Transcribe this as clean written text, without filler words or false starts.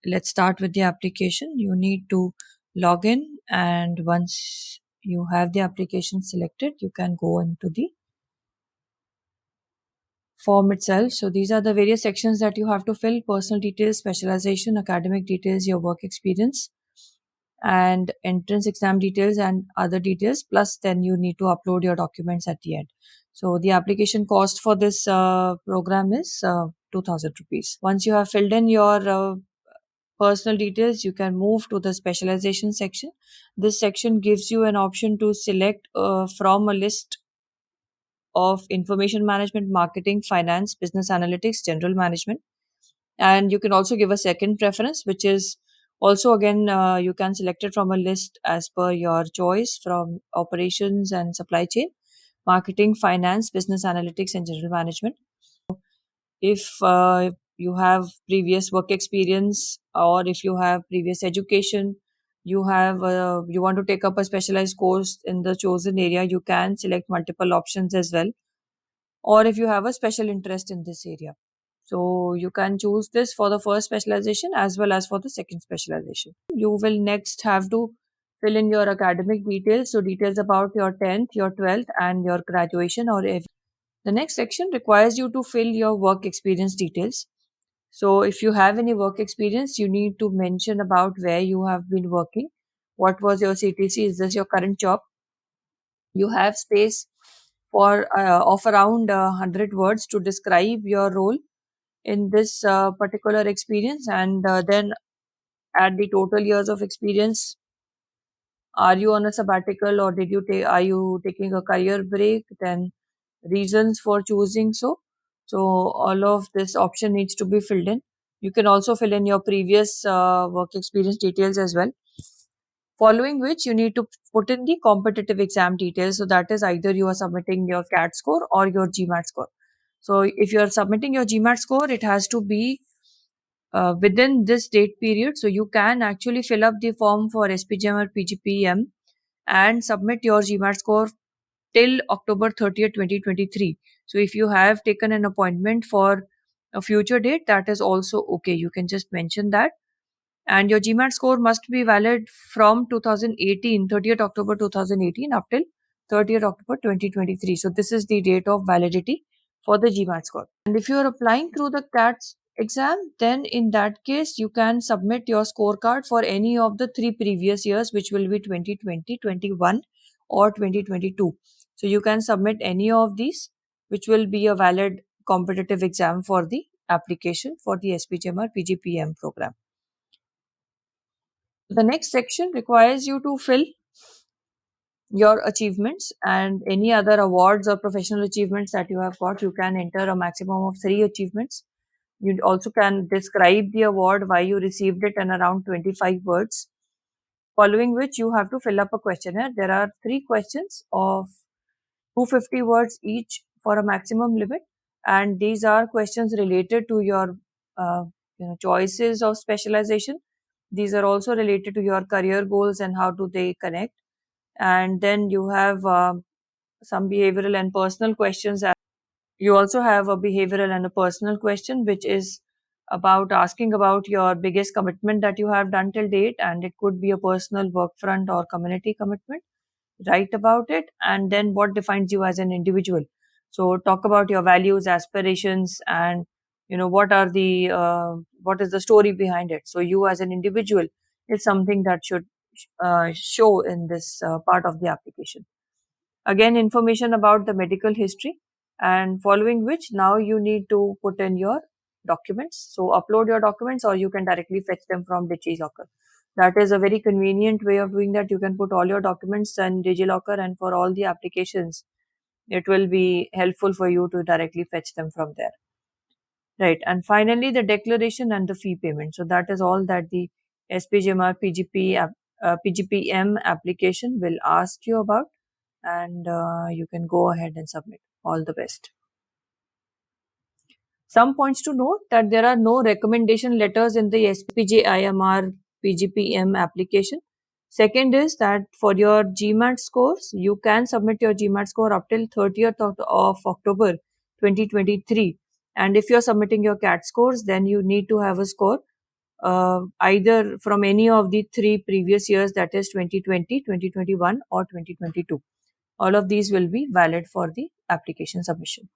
let's start with the application. You need to log in, and once you have the application selected, you can go into the form itself. So these are the various sections that you have to fill: personal details, specialization, academic details, your work experience, and entrance exam details and other details. Plus then you need to upload your documents at the end. So the application cost for this program is 2000 rupees. Once you have filled in your personal details, you can move to the specialization section. This section gives you an option to select from a list of information management, marketing, finance, business analytics, general management. And you can also give a second preference, which is also again you can select it from a list as per your choice from operations and supply chain, marketing, finance, business analytics, and general management. If you have previous work experience, or if you have previous education, you want to take up a specialized course in the chosen area, you can select multiple options as well. Or if you have a special interest in this area, so you can choose this for the first specialization as well as for the second specialization. You will next have to fill in your academic details, so details about your 10th, your 12th, and your graduation. Or if the next section requires you to fill your work experience details. So if you have any work experience, you need to mention about where you have been working, what was your CTC, is this your current job. You have space for of around 100 words to describe your role in this particular experience, and then add the total years of experience. Are you on a sabbatical, or did you take, are you taking a career break? Then reasons for choosing so all of this option needs to be filled in. You can also fill in your previous work experience details as well, following which you need to put in the competitive exam details. So that is either you are submitting your CAT score or your GMAT score. So if you are submitting your GMAT score, it has to be within this date period. So you can actually fill up the form for SPJIMR PGPM and submit your GMAT score till October 30th, 2023. So if you have taken an appointment for a future date, that is also okay. You can just mention that. And your GMAT score must be valid from 2018, 30th October 2018 up till 30th October 2023. So this is the date of validity for the GMAT score. And if you are applying through the CAT exam, then in that case, you can submit your scorecard for any of the 3 previous years, which will be 2020, 21, or 2022. So you can submit any of these, which will be a valid competitive exam for the application for the SPJIMR PGPM program. The next section requires you to fill your achievements and any other awards or professional achievements that you have got. You can enter a maximum of 3 achievements. You also can describe the award, why you received it, in around 25 words. Following which you have to fill up a questionnaire. There are 3 questions of 250 words each for a maximum limit, and these are questions related to your choices of specialization. These are also related to your career goals and how do they connect. And then you have some behavioral and personal questions. You also have a behavioral and a personal question, which is about asking about your biggest commitment that you have done till date, and it could be a personal, work front, or community commitment. Write about it, and then what defines you as an individual. So talk about your values, aspirations, and what are the what is the story behind it. So you as an individual is something that should show in this part of the application. Again, information about the medical history, and following which now you need to put in your documents. So upload your documents, or you can directly fetch them from DigiLocker. That is a very convenient way of doing that. You can put all your documents in DigiLocker, and for all the applications, it will be helpful for you to directly fetch them from there. Right. And finally, the declaration and the fee payment. So that is all that the SPJIMR PGPM application will ask you about, and you can go ahead and submit. All the best. Some points to note: that there are no recommendation letters in the SPJIMR PGPM application. Second is that for your GMAT scores, you can submit your GMAT score up till 30th of October 2023. And if you're submitting your CAT scores, then you need to have a score either from any of the 3 previous years, that is 2020, 2021 or 2022. All of these will be valid for the application submission.